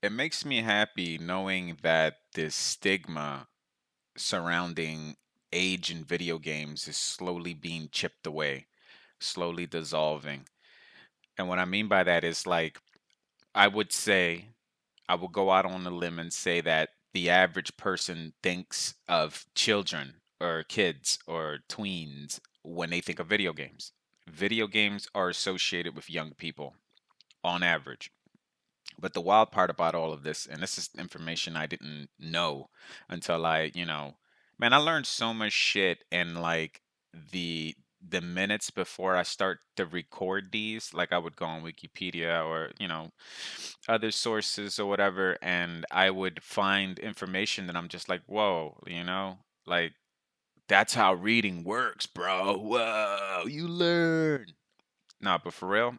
It makes me happy knowing that this stigma surrounding age in video games is slowly being chipped away, slowly dissolving. And what I mean by that is like, I would say, I would go out on a limb and say that the average person thinks of children or kids or tweens when they think of video games. Video games are associated with young people on average. But the wild part about all of this, and this is information I didn't know until man, I learned so much shit in like the minutes before I start to record these. Like I would go on Wikipedia or, other sources or whatever, and I would find information that I'm just like, whoa, like that's how reading works, bro. Whoa, you learn. Nah, but for real,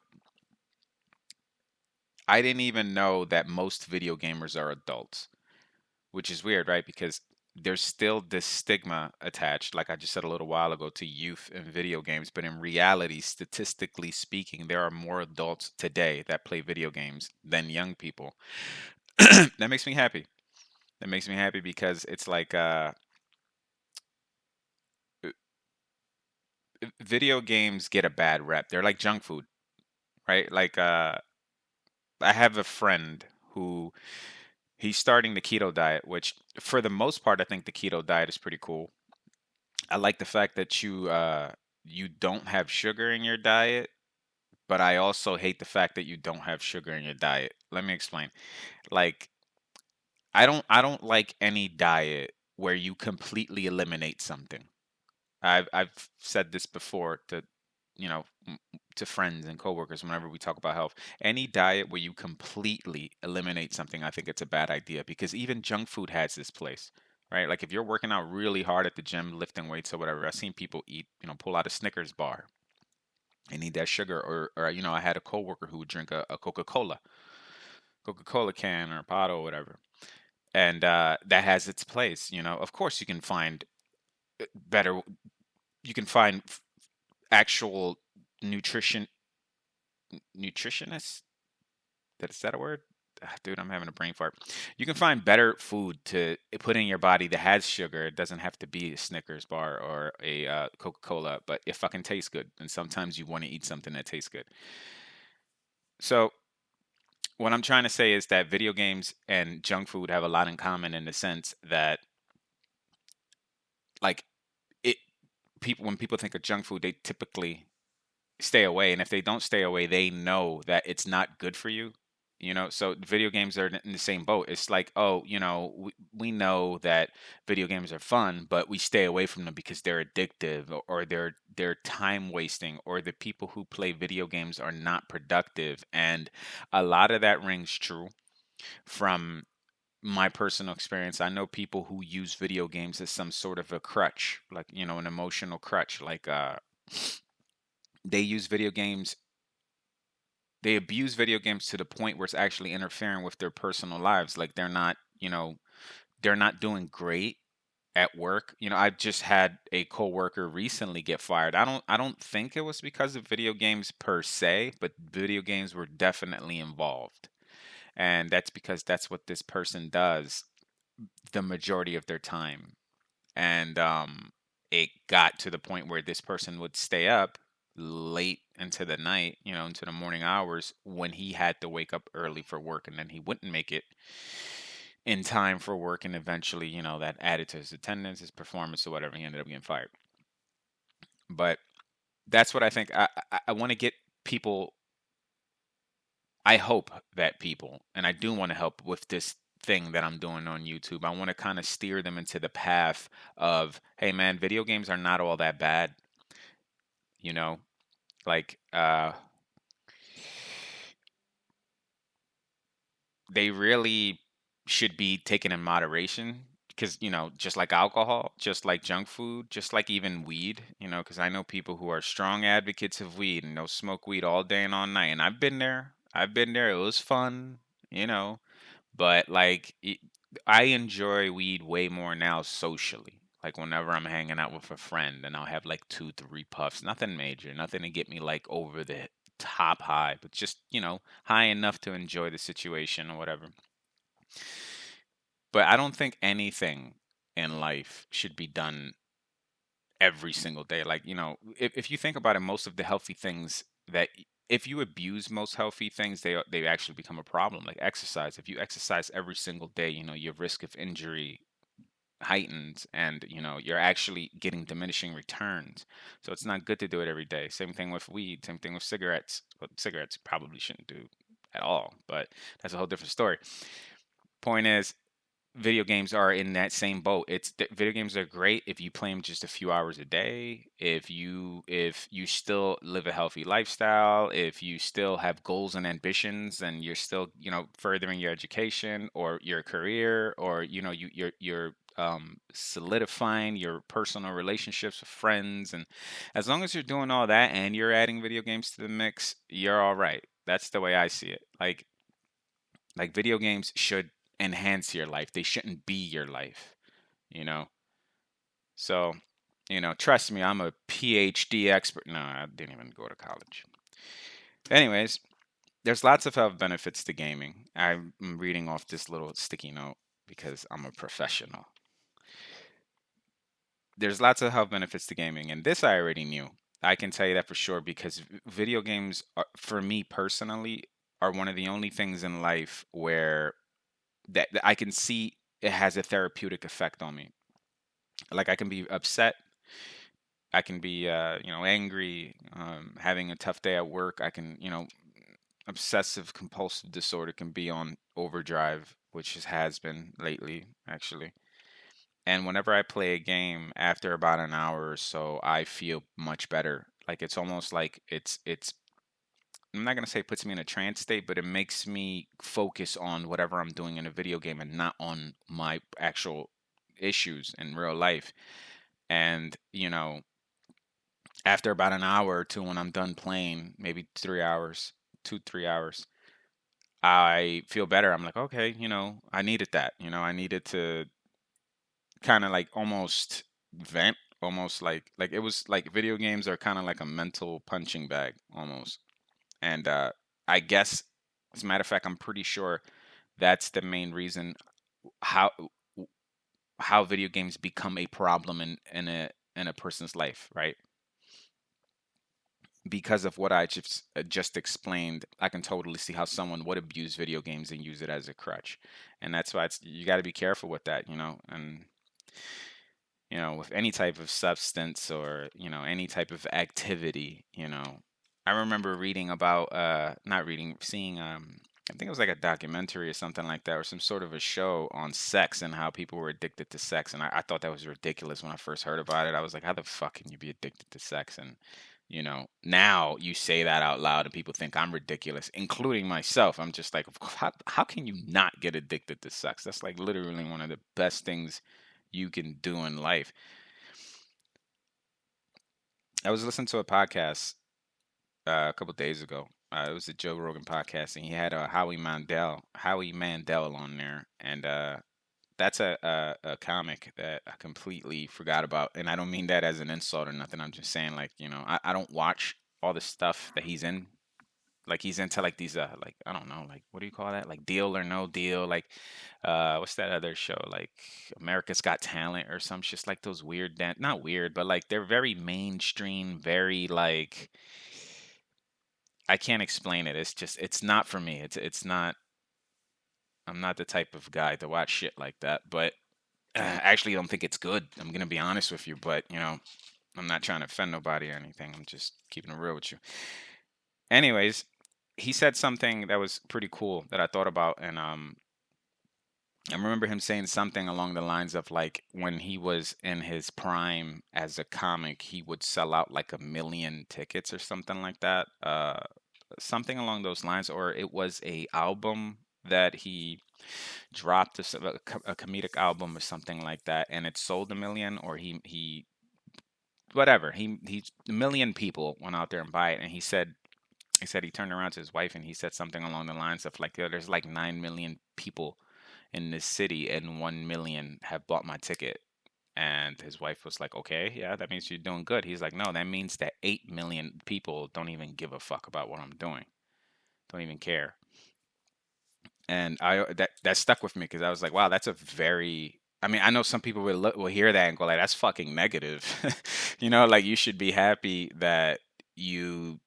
I didn't even know that most video gamers are adults, which is weird, right? Because there's still this stigma attached, like I just said a little while ago, to youth and video games. But in reality, statistically speaking, there are more adults today that play video games than young people. That makes me happy. That makes me happy because it's like video games get a bad rep. They're like junk food, right? Like I have a friend who he's starting the keto diet, which for the most part I think the keto diet is pretty cool. I like the fact that you don't have sugar in your diet, but I also hate the fact that you don't have sugar in your diet. Let me explain. Like I don't like any diet where you completely eliminate something. I've said this before to to friends and coworkers whenever we talk about health. Any diet where you completely eliminate something, I think it's a bad idea because even junk food has this place, right? Like if you're working out really hard at the gym, lifting weights or whatever, I've seen people eat, pull out a Snickers bar and eat that sugar. Or I had a coworker who would drink a Coca-Cola can or pot or whatever. And that has its place, Of course, you can find better, you can find actual nutrition nutritionists. Is that a word? Dude, I'm having a brain fart. You can find better food to put in your body that has sugar. It doesn't have to be a Snickers bar or a Coca-Cola, but it fucking tastes good. And sometimes you want to eat something that tastes good. So what I'm trying to say is that video games and junk food have a lot in common in the sense that, like, it people when people think of junk food, they typically stay away, and if they don't stay away, they know that it's not good for you. So video games are in the same boat. It's like, oh, we know that video games are fun, but we stay away from them because they're addictive, or they're time wasting, or the people who play video games are not productive. And a lot of that rings true from my personal experience. I know people who use video games as some sort of a crutch, like, an emotional crutch. Like they use video games they abuse video games to the point where it's actually interfering with their personal lives. Like they're not doing great at work. I just had a coworker recently get fired. I don't think it was because of video games per se, but video games were definitely involved. And that's because that's what this person does the majority of their time. And it got to the point where this person would stay up late into the night, into the morning hours when he had to wake up early for work, and then he wouldn't make it in time for work, and eventually, that added to his attendance, his performance, or whatever. He ended up getting fired. But that's what I think. I want to get people. I hope that people, and I do want to help with this thing that I'm doing on YouTube. I want to kind of steer them into the path of, hey man, video games are not all that bad, you know? Like they really should be taken in moderation because, just like alcohol, just like junk food, just like even weed, because I know people who are strong advocates of weed and they'll smoke weed all day and all night. And I've been there. I've been there. It was fun, but like I enjoy weed way more now socially. Like whenever I'm hanging out with a friend and I'll have like two, three puffs, nothing major, nothing to get me like over the top high, but just, high enough to enjoy the situation or whatever. But I don't think anything in life should be done every single day. Like, if you think about it, most of the healthy things that if you abuse most healthy things, they actually become a problem. Like exercise. If you exercise every single day, your risk of injury heightens, and you're actually getting diminishing returns. So it's not good to do it every day. Same thing with weed, same thing with cigarettes. But cigarettes probably shouldn't do at all, but that's a whole different story. Point is, video games are in that same boat. Video games are great if you play them just a few hours a day. If you still live a healthy lifestyle, if you still have goals and ambitions, and you're still furthering your education or your career, or you're solidifying your personal relationships with friends, and as long as you're doing all that and you're adding video games to the mix, you're all right. That's the way I see it. Like video games should enhance your life. They shouldn't be your life, you know? So, trust me, I'm a PhD expert. No, I didn't even go to college. Anyways, there's lots of health benefits to gaming. I'm reading off this little sticky note because I'm a professional. There's lots of health benefits to gaming, and this I already knew. I can tell you that for sure because video games, for me personally, are one of the only things in life where that I can see it has a therapeutic effect on me. Like I can be upset, I can be angry, having a tough day at work. I can obsessive compulsive disorder can be on overdrive, which has been lately actually. And whenever I play a game, after about an hour or so, I feel much better. Like it's almost like it's I'm not gonna say it puts me in a trance state, but it makes me focus on whatever I'm doing in a video game and not on my actual issues in real life. And after about an hour or two, when I'm done playing, maybe 3 hours, 2, 3 hours, I feel better. I'm like, okay, I needed that. I needed to kind of like almost vent, almost like it was like video games are kind of like a mental punching bag almost. And I guess, as a matter of fact, I'm pretty sure that's the main reason how how video games become a problem in a person's life, right? Because of what I just explained, I can totally see how someone would abuse video games and use it as a crutch, and that's why you got to be careful with that, and with any type of substance or any type of activity. I remember reading about not reading, seeing I think it was like a documentary or something like that, or some sort of a show on sex and how people were addicted to sex. And I thought that was ridiculous when I first heard about it. I was like, how the fuck can you be addicted to sex? And, now you say that out loud and people think I'm ridiculous, including myself. I'm just like, how can you not get addicted to sex? That's like literally one of the best things you can do in life. I was listening to a podcast a couple days ago. It was a Joe Rogan podcast, and he had Howie Mandel on there, and that's a comic that I completely forgot about, and I don't mean that as an insult or nothing. I'm just saying, like, I don't watch all the stuff that he's in. Like he's into like these like I don't know, like what do you call that, like Deal or No Deal, like what's that other show, like America's Got Talent or some just like those weird not weird, but like they're very mainstream, very like I can't explain it. It's just it's not for me. It's not. I'm not the type of guy to watch shit like that. But I actually don't think it's good. I'm gonna be honest with you. But I'm not trying to offend nobody or anything. I'm just keeping it real with you. Anyways, he said something that was pretty cool that I thought about, and I remember him saying something along the lines of like when he was in his prime as a comic, he would sell out like 1 million tickets or something like that. Something along those lines, or it was a album that he dropped, a comedic album or something like that, and it sold 1 million, or he whatever, he 1 million people went out there and buy it, and he said he turned around to his wife and he said something along the lines of like, there's like 9 million people in this city and 1 million have bought my ticket. And his wife was like, okay, yeah, that means you're doing good. He's like, no, that means that 8 million people don't even give a fuck about what I'm doing, don't even care. And that stuck with me because I was like, wow, that's a very. I mean, I know some people will hear that and go like, that's fucking negative. You know, like you should be happy that you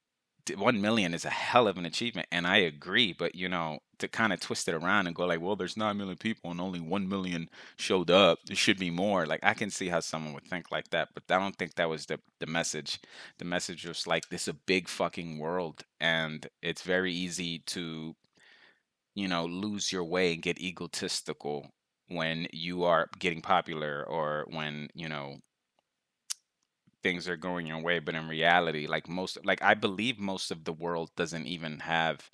1 million is a hell of an achievement, and I agree. But you know, to kind of twist it around and go like, well, there's 9 million people and only 1 million showed up. There should be more. Like I can see how someone would think like that, but I don't think that was the message. The message was like, this is a big fucking world, and it's very easy to lose your way and get egotistical when you are getting popular or when things are going your way. But in reality, like I believe most of the world doesn't even have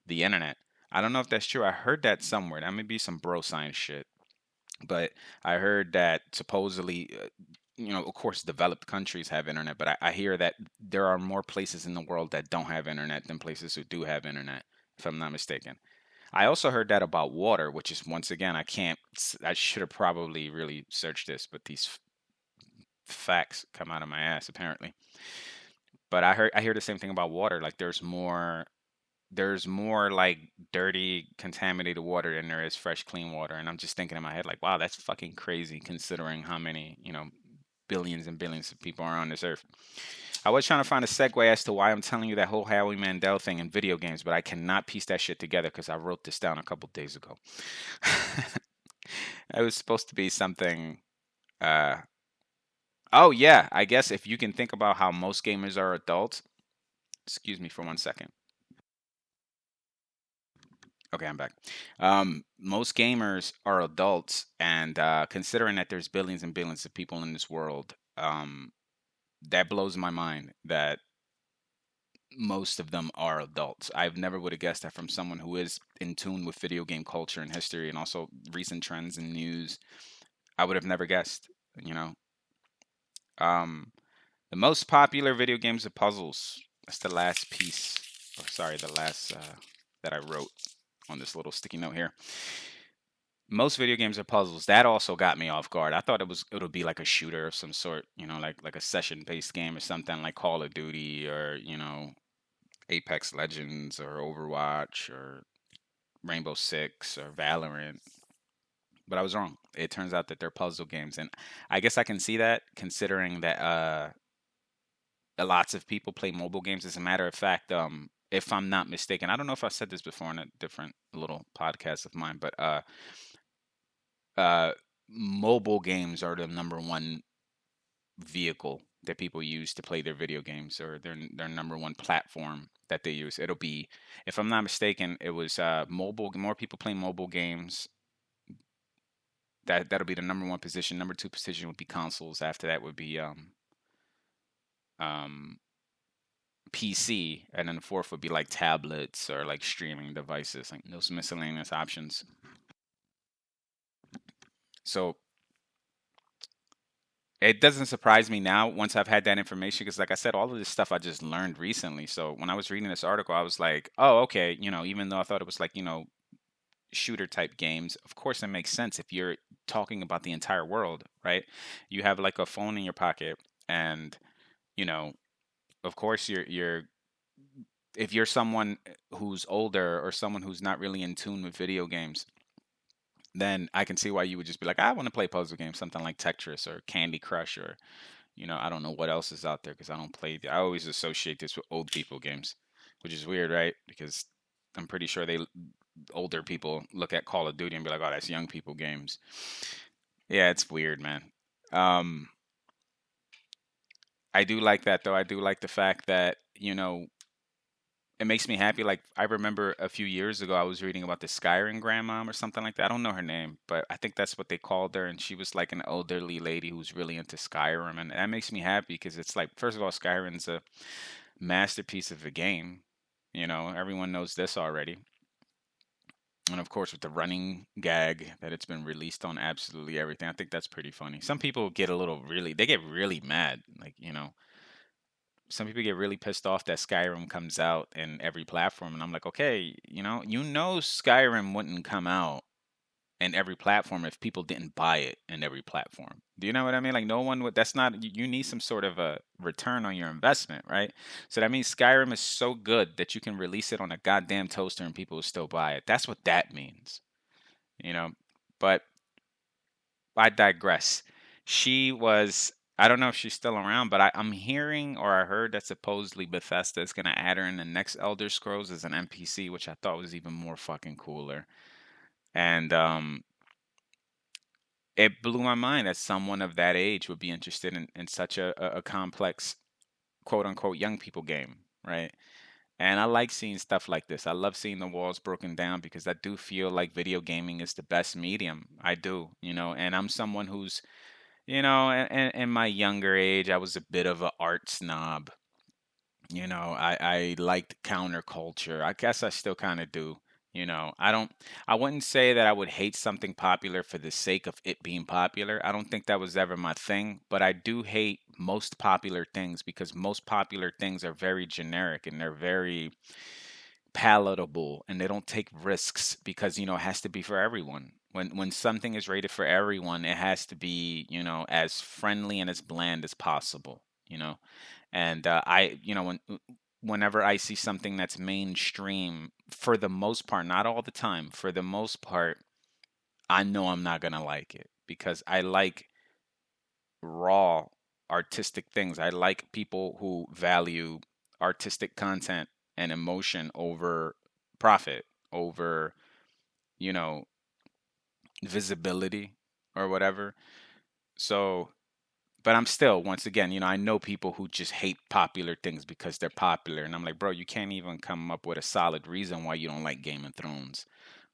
the internet. I don't know if that's true. I heard that somewhere. That may be some bro science shit. But I heard that supposedly, of course, developed countries have internet, but I hear that there are more places in the world that don't have internet than places who do have internet, if I'm not mistaken. I also heard that about water, which is once again, I should have probably really searched this, but these facts come out of my ass apparently. But I hear the same thing about water. Like there's more like dirty, contaminated water than there is fresh, clean water. And I'm just thinking in my head, like, wow, that's fucking crazy considering how many, billions and billions of people are on this earth. I was trying to find a segue as to why I'm telling you that whole Howie Mandel thing in video games, but I cannot piece that shit together because I wrote this down a couple days ago. It was supposed to be something. Uh, oh, yeah. I guess if you can think about how most gamers are adults. Excuse me for 1 second. Okay, I'm back. Most gamers are adults, and considering that there's billions and billions of people in this world, that blows my mind that most of them are adults. I've never would have guessed that from someone who is in tune with video game culture and history and also recent trends and news. I would have never guessed, you know. Um, the most popular video games are puzzles. That's the last piece, or sorry, the last that I wrote on this little sticky note here. Most video games are puzzles. That also got me off guard. I thought it would be like a shooter of some sort, like a session based game or something like Call of Duty or Apex Legends or Overwatch or Rainbow Six or Valorant. But I was wrong. It turns out that they're puzzle games, and I guess I can see that considering that lots of people play mobile games. As a matter of fact, if I'm not mistaken, I don't know if I said this before in a different little podcast of mine, but uh, mobile games are the number one vehicle that people use to play their video games, or their number one platform that they use. It'll be, if I'm not mistaken, it was mobile. More people play mobile games. That'll be the number one position. Number two position would be consoles. After that would be um, PC, and then the fourth would be like tablets or like streaming devices, like those miscellaneous options. So it doesn't surprise me now once I've had that information because, like I said, all of this stuff I just learned recently. So when I was reading this article, I was like, oh, okay, even though I thought it was like, shooter type games, of course it makes sense if you're talking about the entire world, right? You have like a phone in your pocket, and, you know, of course you're if you're someone who's older or someone who's not really in tune with video games, then I can see why you would just be like, I want to play puzzle games, something like Tetris or Candy Crush or I don't know what else is out there because I don't play. I always associate this with old people games, which is weird, right? Because I'm pretty sure older people look at Call of Duty and be like, oh, that's young people games. Yeah, it's weird, man. Um, I do like that though. I do like the fact that it makes me happy. Like I remember a few years ago, I was reading about the Skyrim grandmom or something like that. I don't know her name, but I think that's what they called her. And she was like an elderly lady who's really into Skyrim, and that makes me happy because it's like, first of all, Skyrim's a masterpiece of a game. Everyone knows this already. And of course, with the running gag that it's been released on absolutely everything, I think that's pretty funny. Some people get they get really mad. Like, some people get really pissed off that Skyrim comes out in every platform, and I'm like, okay, Skyrim wouldn't come out in every platform if people didn't buy it in every platform. Do you know what I mean? Like no one would. That's not. You need some sort of a return on your investment, right? So that means Skyrim is so good that you can release it on a goddamn toaster and people will still buy it. That's what that means, you know. But I digress. She was. I don't know if she's still around, but I'm hearing or I heard that supposedly Bethesda is going to add her in the next Elder Scrolls as an NPC, which I thought was even more fucking cooler. And it blew my mind that someone of that age would be interested in such a complex quote unquote young people game, right? And I like seeing stuff like this. I love seeing the walls broken down because I do feel like video gaming is the best medium. I do, and I'm someone who's, in my younger age, I was a bit of a art snob. I liked counterculture. I guess I still kind of do. I wouldn't say that I would hate something popular for the sake of it being popular. I don't think that was ever my thing, but I do hate most popular things because most popular things are very generic and they're very palatable and they don't take risks because, it has to be for everyone. When something is rated for everyone, it has to be, as friendly and as bland as possible, and whenever I see something that's mainstream, for the most part, not all the time, for the most part, I know I'm not gonna like it because I like raw artistic things. I like people who value artistic content and emotion over profit, over, you know, visibility or whatever. So, but I'm still, once again, I know people who just hate popular things because they're popular. And I'm like, bro, you can't even come up with a solid reason why you don't like Game of Thrones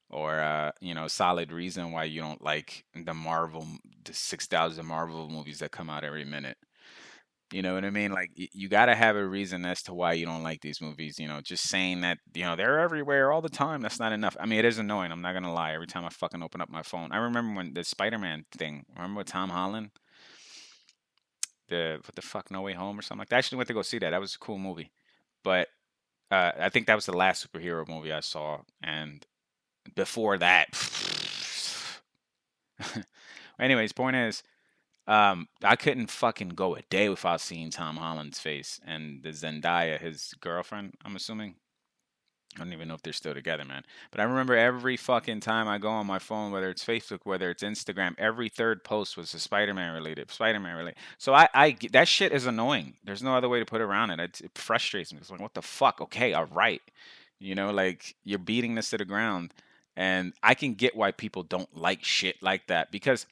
or, solid reason why you don't like the 6,000 Marvel movies that come out every minute. You know what I mean? Like, you got to have a reason as to why you don't like these movies. Just saying that, they're everywhere all the time. That's not enough. I mean, it is annoying. I'm not going to lie. Every time I fucking open up my phone, I remember when the Spider Man thing, remember with Tom Holland? The what the fuck, No Way Home or something like that. I actually went to go see that. That was a cool movie, but I think that was the last superhero movie I saw, and before that, anyways, point is, I couldn't fucking go a day without seeing Tom Holland's face and the Zendaya, his girlfriend. I'm assuming. I don't even know if they're still together, man. But I remember every fucking time I go on my phone, whether it's Facebook, whether it's Instagram, every third post was a Spider-Man related. Spider-Man related. So that shit is annoying. There's no other way to put it around it. It frustrates me. It's like, what the fuck? Okay, all right. Like you're beating this to the ground, and I can get why people don't like shit like that because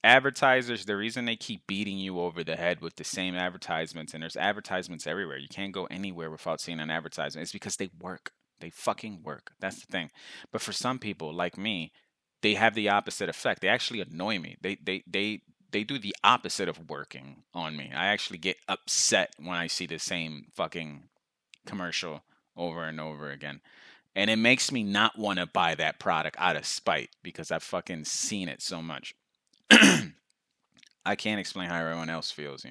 advertisers, the reason they keep beating you over the head with the same advertisements, and there's advertisements everywhere, you can't go anywhere without seeing an advertisement, it's because they work. They fucking work. That's the thing. But for some people like me, they have the opposite effect. They actually annoy me. They do the opposite of working on me. I actually get upset when I see the same fucking commercial over and over again. And it makes me not want to buy that product out of spite because I've fucking seen it so much. I can't explain how everyone else feels.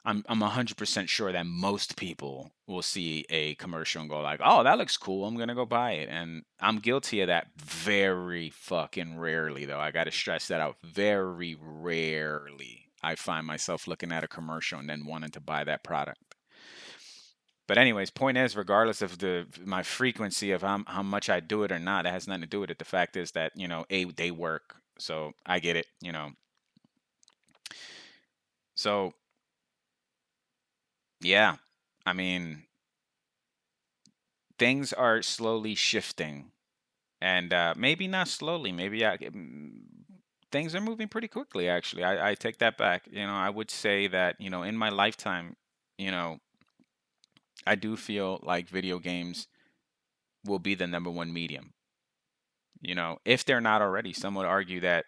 I'm 100% sure that most people will see a commercial and go like, "Oh, that looks cool. I'm gonna go buy it." And I'm guilty of that very fucking rarely, though. I got to stress that out. Very rarely, I find myself looking at a commercial and then wanting to buy that product. But anyways, point is, regardless of my frequency of how much I do it or not, it has nothing to do with it. The fact is that they work, so I get it. So yeah, I mean, things are slowly shifting, and maybe not slowly. Maybe things are moving pretty quickly. Actually, I take that back. I would say that in my lifetime, you know, I do feel like video games will be the number one medium. If they're not already, some would argue that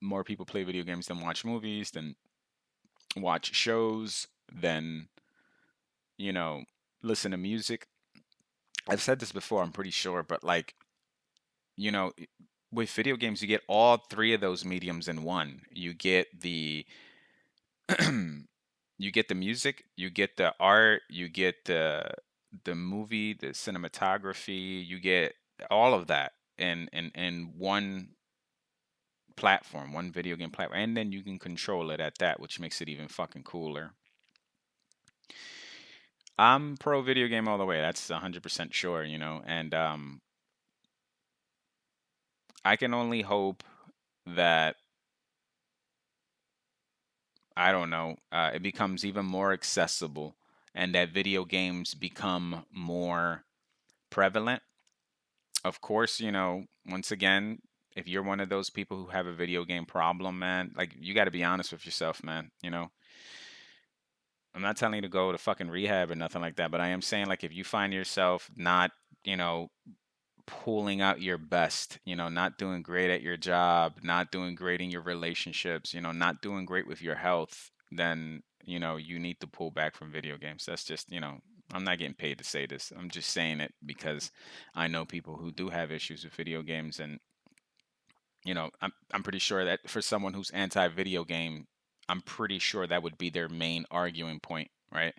more people play video games than watch movies, than watch shows, than you know listen to music. I've said this before, I'm pretty sure, but like, you know, with video games, you get all three of those mediums in one. You get the you get the music, you get the art, you get the movie, the cinematography, you get all of that. in one platform, one video game platform, and then you can control it at that, which makes it even fucking cooler. I'm pro video game all the way. That's 100% sure, you know, and I can only hope that I don't know, it becomes even more accessible, and that video games become more prevalent. Of course, you know, once again, if you're one of those people who have a video game problem, man, like you got to be honest with yourself, man. You know, I'm not telling you to go to fucking rehab or nothing like that, but I am saying like if you find yourself not, you know, pulling out your best, you know, not doing great at your job, not doing great in your relationships, you know, not doing great with your health, then, you know, you need to pull back from video games. That's just, you know, I'm not getting paid to say this. I'm just saying it because I know people who do have issues with video games, and you know, I'm pretty sure that for someone who's anti-video game, I'm pretty sure that would be their main arguing point, right?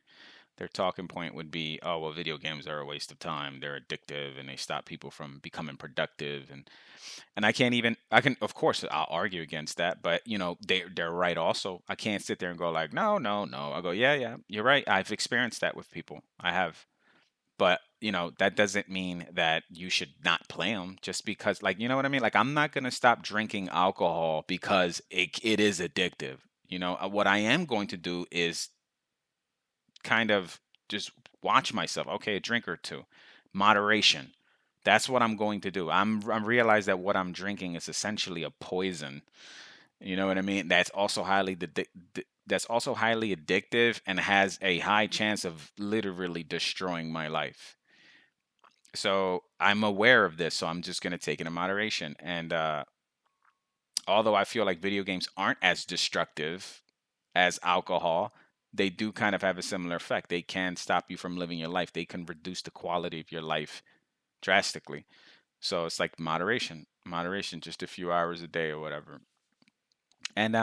Their talking point would be, oh, well, video games are a waste of time. They're addictive and they stop people from becoming productive. And I can't even, I can, of course, I'll argue against that, but you know, they're right also. I can't sit there and go like, no, no, no. I go, yeah, yeah, you're right. I've experienced that with people. I have. But, you know, that doesn't mean that you should not play them just because, like, you know what I mean? Like, I'm not going to stop drinking alcohol because it is addictive. You know, what I am going to do is kind of just watch myself. Okay, a drink or two, moderation. That's what I'm going to do. I'm realize that what I'm drinking is essentially a poison. You know what I mean? That's also highly addictive and has a high chance of literally destroying my life. So I'm aware of this, so I'm just going to take it in moderation. And although I feel like video games aren't as destructive as alcohol, they do kind of have a similar effect. They can stop you from living your life. They can reduce the quality of your life drastically. So it's like moderation, just a few hours a day or whatever. And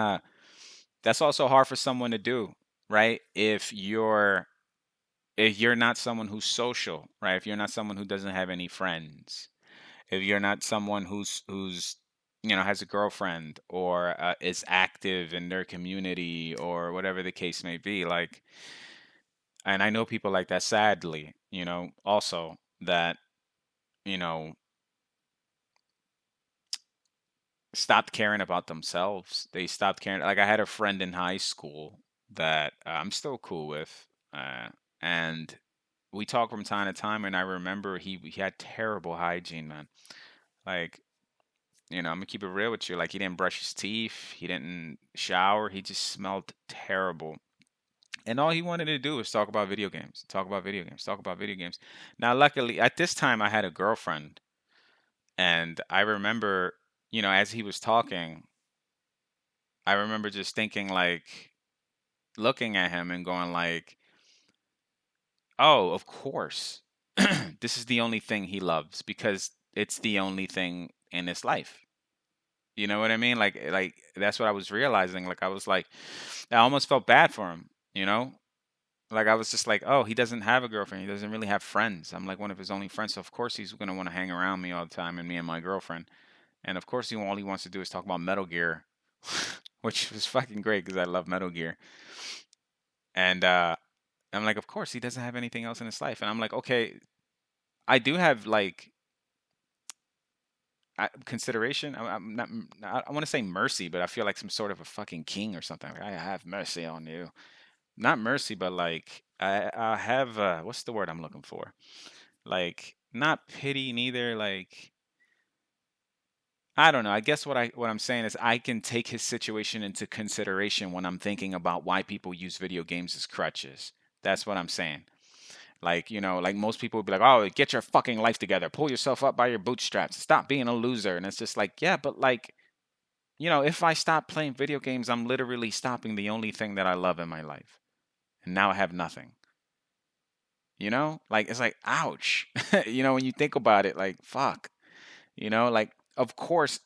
that's also hard for someone to do, right? If you're not someone who's social, right? If you're not someone who doesn't have any friends, if you're not someone who's you know has a girlfriend or is active in their community or whatever the case may be, like, and I know people like that, sadly, you know, also that, you know, stopped caring about themselves. They stopped caring. Like, I had a friend in high school that I'm still cool with, and we talk from time to time, and I remember he had terrible hygiene, man. Like, you know, I'm gonna keep it real with you. Like, he didn't brush his teeth, he didn't shower, he just smelled terrible. And all he wanted to do was talk about video games, talk about video games, talk about video games. Now, luckily, at this time, I had a girlfriend, and I remember, you know, as he was talking, I remember just thinking, like, looking at him and going, like, oh, of course, this is the only thing he loves because it's the only thing in his life. You know what I mean? Like that's what I was realizing. Like, I was like, I almost felt bad for him, you know? Like, I was just like, oh, he doesn't have a girlfriend. He doesn't really have friends. I'm like one of his only friends. So of course he's gonna want to hang around me all the time, and me and my girlfriend. And of course all he wants to do is talk about Metal Gear, which was fucking great because I love Metal Gear. And I'm like, of course he doesn't have anything else in his life. And I'm like, okay, I do have like consideration. I'm not. I want to say mercy, but I feel like some sort of a fucking king or something. Like, I have mercy on you. Not mercy, but like I have. What's the word I'm looking for? Like, not pity neither. Like, I don't know. I guess what I'm saying is I can take his situation into consideration when I'm thinking about why people use video games as crutches. That's what I'm saying. Like, you know, like most people would be like, oh, get your fucking life together. Pull yourself up by your bootstraps. Stop being a loser. And it's just like, yeah, but like, you know, if I stop playing video games, I'm literally stopping the only thing that I love in my life. And now I have nothing. You know? Like, it's like, ouch. You know, when you think about it, like, fuck. You know, like, of course,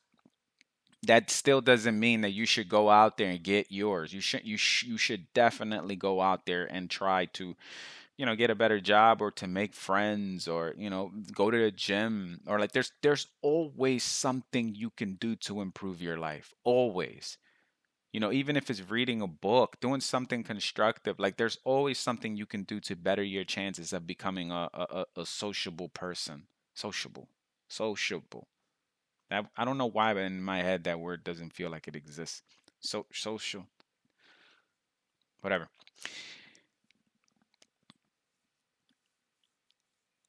that still doesn't mean that you should go out there and get yours. You should definitely go out there and try to get a better job or to make friends or, go to the gym or like there's always something you can do to improve your life. Always. Even if it's reading a book, doing something constructive, like there's always something you can do to better your chances of becoming a sociable person. Sociable. Sociable. I don't know why, but in my head that word doesn't feel like it exists. Social, whatever.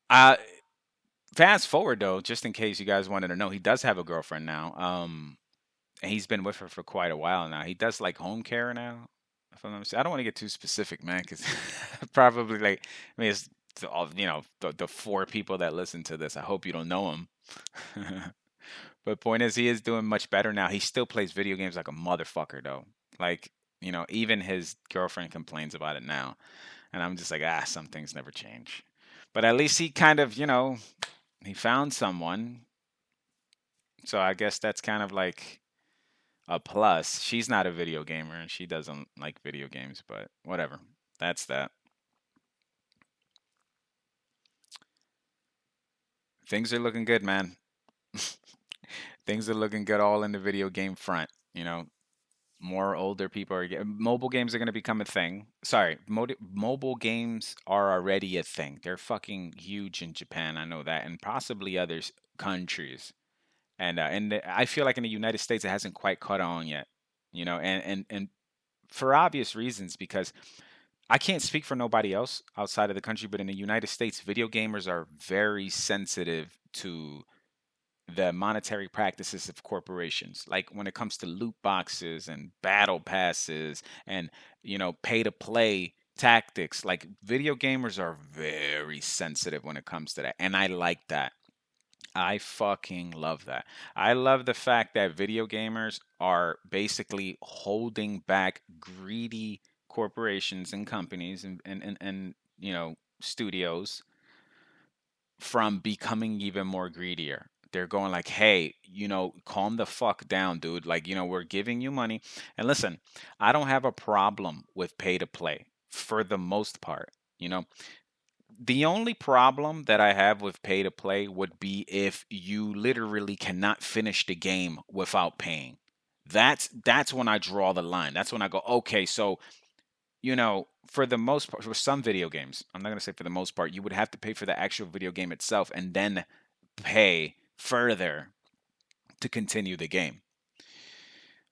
Uh, Fast forward though, just in case you guys wanted to know, he does have a girlfriend now. And he's been with her for quite a while now. He does like home care now. If I'm not mistaken. I don't want to get too specific, man, because probably like I mean it's all the four people that listen to this. I hope you don't know him. But point is, he is doing much better now. He still plays video games like a motherfucker though. Like even his girlfriend complains about it now, and I'm just like, some things never change. But at least he kind of he found someone. So I guess that's kind of like a plus. She's not a video gamer and she doesn't like video games, but whatever. That's that. Things are looking good, man. Things are looking good all in the video game front. More older people are mobile games are going to become a thing. Sorry, mobile games are already a thing. They're fucking huge in Japan. I know that, and possibly other countries. I feel like in the United States it hasn't quite caught on yet. And for obvious reasons because I can't speak for nobody else outside of the country, but in the United States, video gamers are very sensitive to the monetary practices of corporations. Like when it comes to loot boxes and battle passes and, pay to play tactics, like video gamers are very sensitive when it comes to that. And I like that. I fucking love that. I love the fact that video gamers are basically holding back greedy corporations and companies and studios from becoming even more greedier. They're going like, hey, calm the fuck down, dude. Like, we're giving you money. And listen, I don't have a problem with pay to play for the most part. You know, the only problem that I have with pay to play would be if you literally cannot finish the game without paying. That's when I draw the line. That's when I go, okay, so for the most part, for some video games, I'm not gonna say for the most part, you would have to pay for the actual video game itself and then pay further to continue the game.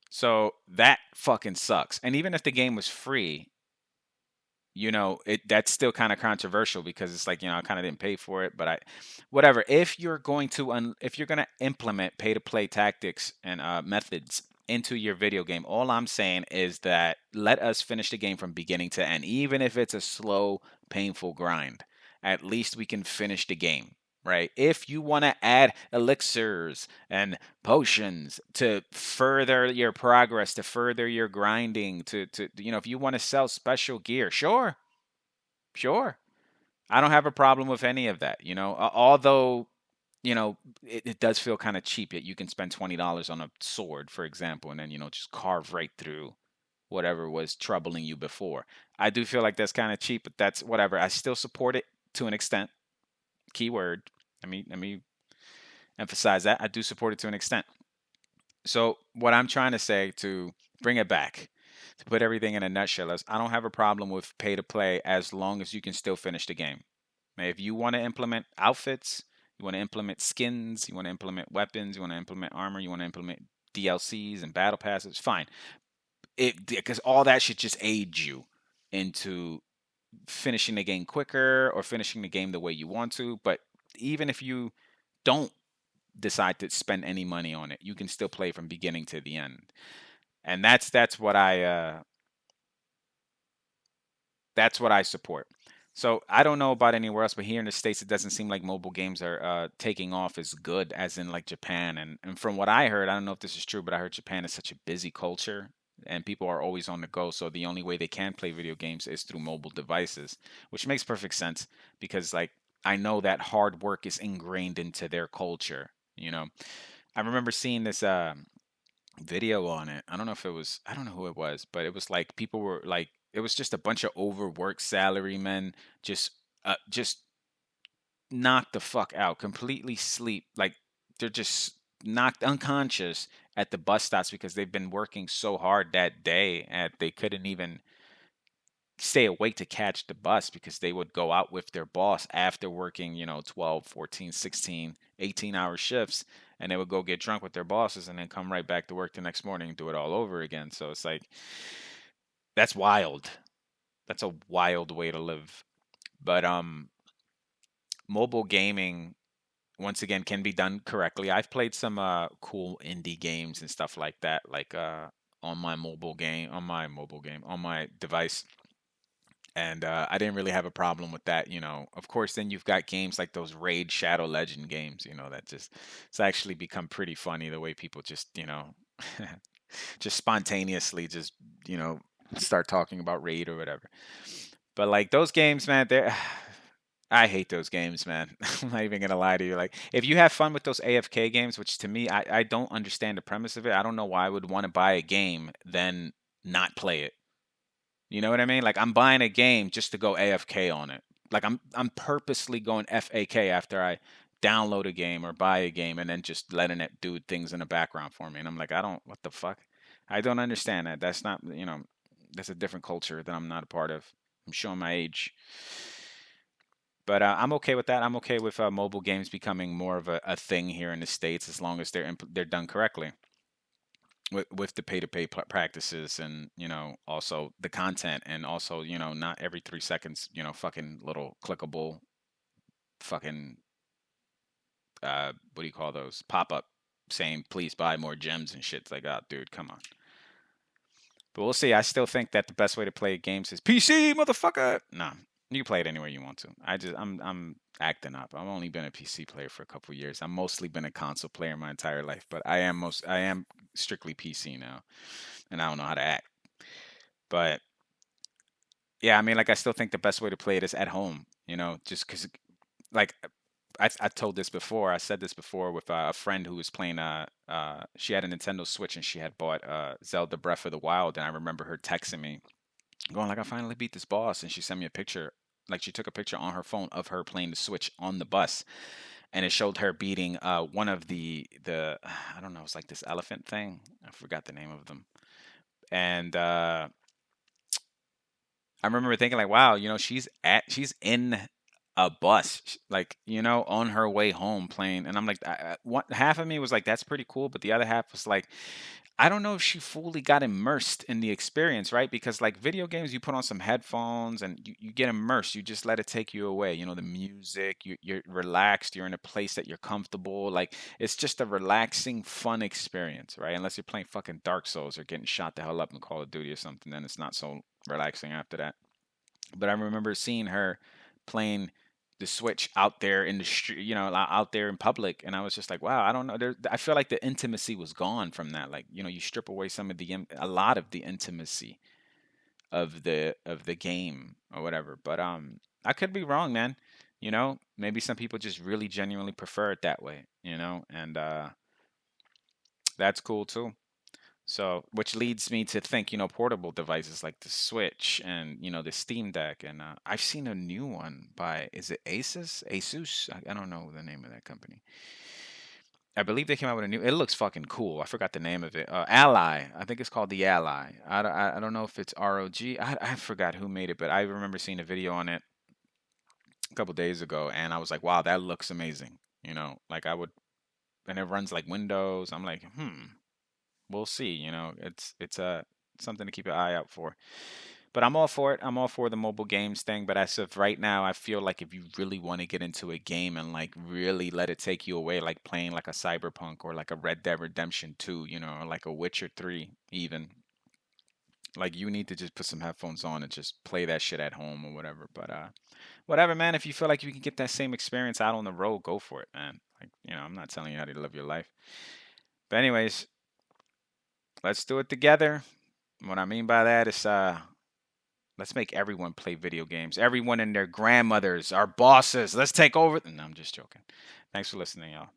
So that fucking sucks. And even if the game was free, that's still kind of controversial because it's like I kind of didn't pay for it, but whatever. If you're going to implement pay to play tactics and methods into your video game, all I'm saying is that let us finish the game from beginning to end, even if it's a slow, painful grind. At least we can finish the game. Right. If you want to add elixirs and potions to further your progress, to further your grinding, to if you want to sell special gear, sure, sure. I don't have a problem with any of that. Although it does feel kind of cheap. That you can spend $20 on a sword, for example, and then just carve right through whatever was troubling you before. I do feel like that's kind of cheap, but that's whatever. I still support it to an extent. Keyword. Let me emphasize that I do support it to an extent. So what I'm trying to say to bring it back, to put everything in a nutshell, is I don't have a problem with pay to play as long as you can still finish the game. If you want to implement outfits, you want to implement skins, you want to implement weapons, you want to implement armor, you want to implement DLCs and battle passes, fine. Because all that should just aid you into finishing the game quicker or finishing the game the way you want to. But even if you don't decide to spend any money on it, you can still play from beginning to the end. And that's what I support. So I don't know about anywhere else, but here in the States, it doesn't seem like mobile games are taking off as good as in like Japan. And from what I heard, I don't know if this is true, but I heard Japan is such a busy culture and people are always on the go. So the only way they can play video games is through mobile devices, which makes perfect sense because like I know that hard work is ingrained into their culture. I remember seeing this video on it. I don't know who it was, but it was like people were like it was just a bunch of overworked salarymen just knocked the fuck out, completely sleep. Like they're just knocked unconscious at the bus stops because they've been working so hard that day and they couldn't even stay awake to catch the bus because they would go out with their boss after working, 12, 14, 16, 18-hour shifts, and they would go get drunk with their bosses and then come right back to work the next morning and do it all over again. So it's like, that's wild. That's a wild way to live. But mobile gaming, once again, can be done correctly. I've played some cool indie games and stuff like that, like on my device, and I didn't really have a problem with that. Of course, then you've got games like those Raid Shadow Legend games, that just it's actually become pretty funny the way people just just spontaneously just you know start talking about Raid or whatever. But like those games, man, they're I hate those games, man. I'm not even gonna lie to you. Like, if you have fun with those AFK games, which to me, I don't understand the premise of it. I don't know why I would want to buy a game then not play it. You know what I mean? Like, I'm buying a game just to go AFK on it. Like, I'm purposely going FAK after I download a game or buy a game and then just letting it do things in the background for me. And I'm like, I don't, what the fuck? I don't understand that. That's not, that's a different culture that I'm not a part of. I'm showing my age. But I'm okay with that. I'm okay with mobile games becoming more of a thing here in the states as long as they're done correctly with the pay to pay practices and also the content and also not every 3 seconds fucking little clickable fucking what do you call those pop up saying please buy more gems and shit. It's like, oh dude, come on. But we'll see. I still think that the best way to play games is PC, motherfucker. Nah, you can play it anywhere you want to. I'm acting up. I've only been a PC player for a couple of years. I've mostly been a console player my entire life, but I am strictly PC now, and I don't know how to act. But yeah, I mean, like I still think the best way to play it is at home. Just because like I told this before. I said this before with a friend who was playing. She had a Nintendo Switch and she had bought Zelda Breath of the Wild, and I remember her texting me, going like, "I finally beat this boss," and she sent me a picture. Like she took a picture on her phone of her playing the Switch on the bus, and it showed her beating one of the I don't know, it's like this elephant thing. I forgot the name of them, and I remember thinking like, wow, she's in a bus, like on her way home playing, and I'm like, what? Half of me was like, that's pretty cool, but the other half was like, I don't know if she fully got immersed in the experience, right? Because like video games, you put on some headphones and you get immersed. You just let it take you away. The music, you're relaxed. You're in a place that you're comfortable. Like it's just a relaxing, fun experience, right? Unless you're playing fucking Dark Souls or getting shot the hell up in Call of Duty or something, then it's not so relaxing after that. But I remember seeing her playing the Switch out there in the street, out there in public, and I was just like, wow, I don't know. I feel like the intimacy was gone from that. Like, you strip away a lot of the intimacy of the game or whatever. But I could be wrong, man. Maybe some people just really genuinely prefer it that way. And that's cool too. So, which leads me to think, portable devices like the Switch and, the Steam Deck. And I've seen a new one by, is it Asus? Asus? I don't know the name of that company. I believe they came out with it looks fucking cool. I forgot the name of it. Ally. I think it's called the Ally. I don't know if it's ROG. I forgot who made it, but I remember seeing a video on it a couple days ago. And I was like, wow, that looks amazing. Like and it runs like Windows. I'm like, we'll see. It's something to keep an eye out for. But I'm all for it. I'm all for the mobile games thing. But as of right now, I feel like if you really want to get into a game and like really let it take you away, like playing like a Cyberpunk or like a Red Dead Redemption 2, or like a Witcher 3, even, like you need to just put some headphones on and just play that shit at home or whatever. But whatever, man. If you feel like you can get that same experience out on the road, go for it, man. Like I'm not telling you how to live your life. But anyways, let's do it together. What I mean by that is let's make everyone play video games. Everyone and their grandmothers, our bosses. Let's take over. No, I'm just joking. Thanks for listening, y'all.